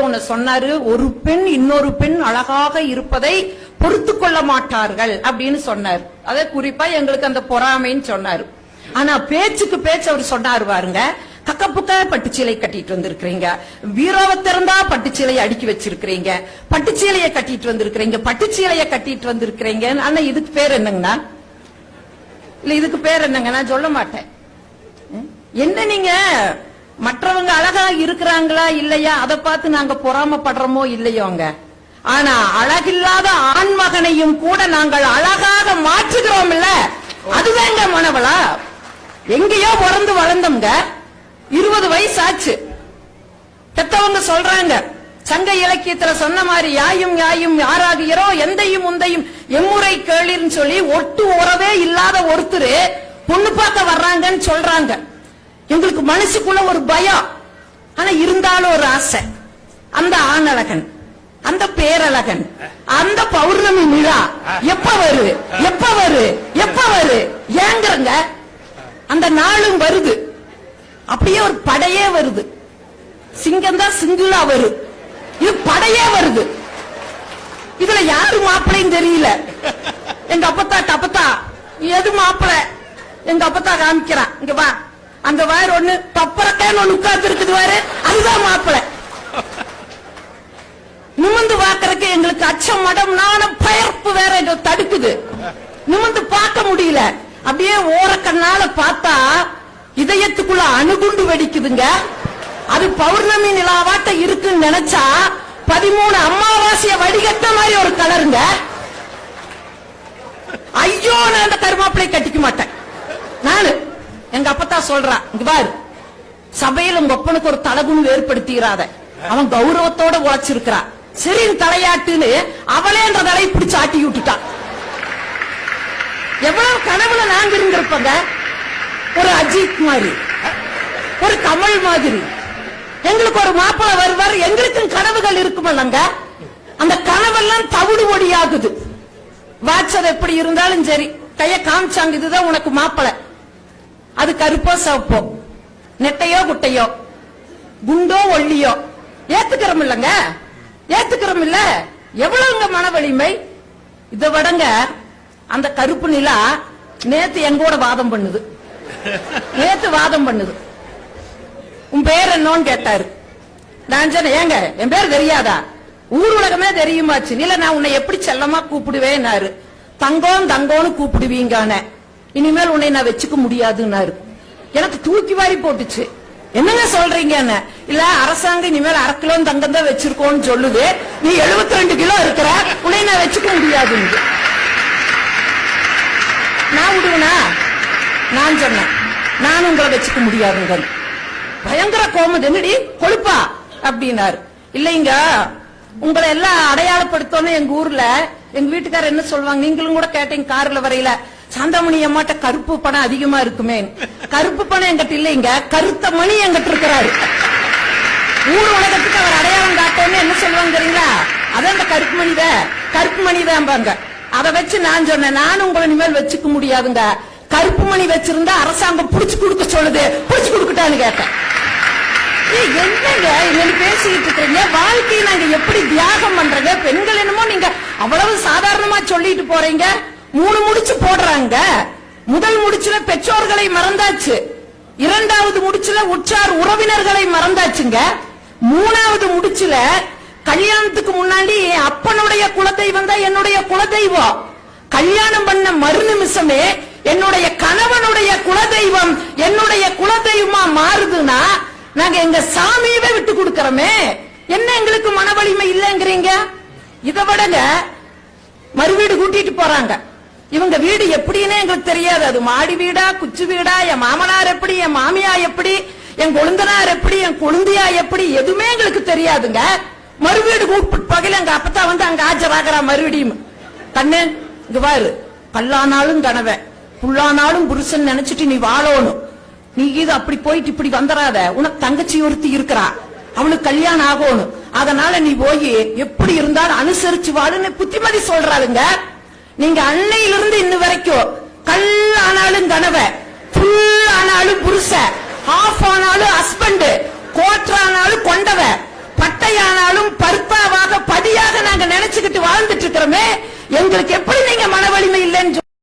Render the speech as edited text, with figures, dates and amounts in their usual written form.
ஒன்னு சொன்னாரு, ஒரு பெண் இன்னொரு பெண் அழகாக இருப்பதை பொறுத்து கொள்ள மாட்டார்கள் அப்படின்னு சொன்னார். அதை குறிப்பா எங்களுக்கு அந்த பொறாமைன்னு சொன்னாரு. ஆனா பேச்சுக்கு பேச்சு அவர் சொன்னாரு பாருங்க, கக்கப்புக்க பட்டுச்சீலை கட்டிட்டு வந்திருக்கிறீங்க, பீரோவை திறந்தா பட்டுச்சீலையை அடுக்கி வச்சிருக்கிறீங்க, பட்டுச்சீலையை கட்டிட்டு வந்திருக்கிறீங்க, பட்டுச்சீலையை கட்டிட்டு வந்திருக்கிறீங்க. ஆனா இதுக்கு பேர் என்னங்கண்ணா? இல்ல இதுக்கு பேர் என்னங்க? நான் சொல்ல மாட்டேன். என்ன நீங்க மற்றவங்க அழகா இருக்கிறாங்களா இல்லையா அதை பார்த்து நாங்க பொறாமப்படுறோமோ இல்லையோங்க. ஆனா அழகில்லாத ஆண்மகனையும் கூட நாங்கள் அழகாக மாற்றுகிறோம் இல்ல, அதுதாங்க மனவளா. எங்கேயோ பிறந்து வளர்ந்தோங்க, 20 வயசு ஆச்சு. பெத்தவங்க சொல்றாங்க, சங்க இலக்கியத்துல சொன்ன மாதிரி யாயும் யாயும் யாராகிறோ எந்தையும் உந்தையும் எம்முறை கேளிர்னு சொல்லி ஒட்டு உறவே இல்லாத ஒருத்தர் பொண்ணு பார்க்க வர்றாங்கன்னு சொல்றாங்க. எங்களுக்கு மனசுக்குள்ள ஒரு பயம், ஆனா இருந்தாலும் ஒரு ஆசை. அந்த ஆணழகன், அந்த பேரழகன், அந்த பௌர்ணமி விழா எப்ப வரு எப்ப வரு எப்ப வரு ஏங்கறங்க. அந்த நாளும் வருது, அப்படியே ஒரு படையே வருது. சிங்கம் தான் சிங்கிளா வரும், இது படையே வருது. இதுல யாரு மாப்பிள்ளைன்னு தெரியல. எங்க அப்பத்தா எது மாப்பிள்ளை? எங்க அப்பத்தா காமிக்கிறான், இங்க வா, அந்த வார் ஒண்ணு பப்பரக்கான்னு ஒண்ணு உட்கார்ந்து இருக்குது வாரு, அதுதான் மாப்பிள்ளை. நிமிந்து பாக்குறதுக்கு எங்களுக்கு அச்சம், மடம், நாணம், பயர்ப்பு வேற தடுக்குது. நிமிந்து பார்க்க முடியல. அப்படியே ஓரக்கண்ணால பார்த்தா இதயத்துக்குள்ள அணுகுண்டு வெடிக்குதுங்க. அது பௌர்ணமி நிலாவாட்ட இருக்குன்னு நினைச்சா 13 அமாவாசைய வடிகட்ட மாதிரி ஒரு கலருங்க. ஐயோ, நான் அந்த கருமாப்பிளை கட்டிக்க மாட்டேன். நானு எங்க அப்பத்தா சொல்றான், இங்க பாரு, சபையில உங்க ஒப்பனுக்கு ஒரு தலகுன்னு ஏற்படுத்திடாத, அவன் கௌரவத்தோட உழைச்சிருக்கிறான். சரி தலையாட்டுன்னு அவளே என்ற தலையை பிடிச்சு ஆட்டி விட்டுட்டான். எவ்வளவு கனவுல நாங்க இருந்திருப்பங்க, ஒரு அஜித் மாதிரி, ஒரு கமல் மாதிரி. எங்களுக்கு ஒரு மாப்பிள்ளை வருவார், எங்களுக்கும் கனவுகள் இருக்குமல்லங்க. அந்த கனவெல்லாம் தவிடு ஒடியாகுது. வாட்சர் எப்படி இருந்தாலும் சரி, கைய காமிச்சாங்க, இதுதான் உனக்கு மாப்பிள்ளை. அது கருப்போ சிவப்போ, நெட்டையோ குட்டையோ, குண்டோ ஒல்லியோ, ஏத்துக்கிறோம் இல்லங்க, ஏத்துக்கிறோம் இல்ல. எவ்வளவுங்க மன வலிமை. இதை விடங்க அந்த கருப்பு நிலா நேத்து எங்கூட வாதம் பண்ணுது. நேத்து வாதம் பண்ணுது. உன் பேர் என்னன்னு கேட்டாரு. நான் சொன்னேன், ஏங்க என் பேர் தெரியாதா? ஊர் உலகமே தெரியுமாச்சு. இல்ல, நான் உன்னை எப்படி செல்லமா கூப்பிடுவேன்னாரு. தங்கம் தங்கம்னு கூப்பிடுவீங்கான, இனிமேல் உன்னை நான் வச்சுக்க முடியாதுன்னாரு. எனக்கு தூக்கி வாரி போட்டுச்சு. என்னங்க சொல்றீங்க? இல்ல, அரசாங்கம் இனிமேல் 1/2 கிலோ தங்கம் தான் வச்சிருக்கோன்னு சொல்லுது, நீ 72 கிலோ இருக்கிற, உன்னை நான் வச்சுக்க முடியாதுன்னு. நான் விடுவனா? நான் சொன்னேன், நானும் உங்களை வச்சுக்க முடியாதுங்க. பயங்கர கோமது, என்னடி கொழுப்பா அப்படின்னாரு. இல்லைங்க, உங்களை எல்லாம் அடையாளப்படுத்தணும். எங்க ஊர்ல எங்க வீட்டுக்காரர் என்ன சொல்லுவாங்க, நீங்களும் கூட கேட்டீங்க கார்ல வரையில, சாந்தாமணி அம்மாட்ட கருப்பு பணம் அதிகமா இருக்குமே. கருப்பு பணம் எங்கிட்ட இல்லைங்க, கருத்த மணி எங்கிட்ட இருக்கிறாரு. ஊர் உலகத்துக்கு அவர் அடையாளம் காட்டணும்னு என்ன சொல்லுவாங்க தெரியுங்களா? அதான் அந்த கருப்பு மணிதான். அதை வச்சு நான் சொன்னேன், நானும் உங்களை இனிமேல் வச்சுக்க முடியாதுங்க. கருப்பு மணி வச்சிருந்தா அரசாங்கம் புடிச்சு கொடுக்க சொல்லுது, புடிச்சு கொடுக்கட்டான்னு கேட்டேன். என்னங்க என்ன பேசிட்டு இருக்கீங்க? வாழ்க்கையை நாங்க எப்படி தியாகம் பண்றீங்க? பெண்கள் என்னமோ நீங்க அவ்வளவு சாதாரணமா சொல்லிட்டு போறீங்க. 3 முடிச்சு போடுறாங்க. முதல் முடிச்சுல பெற்றோர்களை மறந்தாச்சு, 2வது முடிச்சுல உற்றார் உறவினர்களை மறந்தாச்சுங்க, 3வது முடிச்சுல கல்யாணத்துக்கு முன்னாடி அப்பனுடைய குலதெய்வம் தான் என்னுடைய குலதெய்வம். கல்யாணம் பண்ண மறுநிமிஷமே என்னுடைய கணவனுடைய குலதெய்வம் என்னுடைய குலதெய்வமா மாறுதுன்னா நாங்க எங்க சாமியவே விட்டு கொடுக்கறோமே. என்ன எங்களுக்கு மன வலிமை இல்லைங்கிறீங்க? இதை விடங்க மறுவீடு கூட்டிட்டு போறாங்க. இவங்க வீடு எப்படின்னு எங்களுக்கு தெரியாது. அது மாடி வீடா குச்சி வீடா, என் மாமனார் எப்படி, என் மாமியா எப்படி, என் கொழுந்தனார் எப்படி, என் கொழுந்தியா எப்படி, எதுவுமே எங்களுக்கு தெரியாதுங்க. மறுவீடு கூப்பிட்டு பகையில எங்க அப்பத்தா வந்து அங்க ஆஜராகிறா. மறுபடியும் கண்ணு இங்க பாரு, கல்லானாலும் கனவன், புல்லானாலும் புருஷன் நினைச்சிட்டு நீ வாழணும். நீ இது அப்படி போயிட்டு இப்படி வந்துடாத. உனக்கு தங்கச்சி ஒருத்தி இருக்கிறா, அவளுக்கு கல்யாணம் ஆகணும். அதனால நீ போய் எப்படி இருந்தாலும் அனுசரிச்சு வாழுன்னு புத்திமதி சொல்றாளுங்க. நீங்க அன்னையிலிருந்து இன்ன வரைக்கும் கல் ஆனாலும் கனவ, புல் ஆனாலும் புருஷ, ஹாஃப் ஆனாலும் ஹஸ்பண்ட், கோட்டர் ஆனாலும் கொண்டவ, பட்டையானாலும் வச்சுக்கிட்டு வாழ்ந்துட்டு இருக்கிறோமே, எங்களுக்கு எப்படி நீங்க மன வலிமை இல்லைன்னு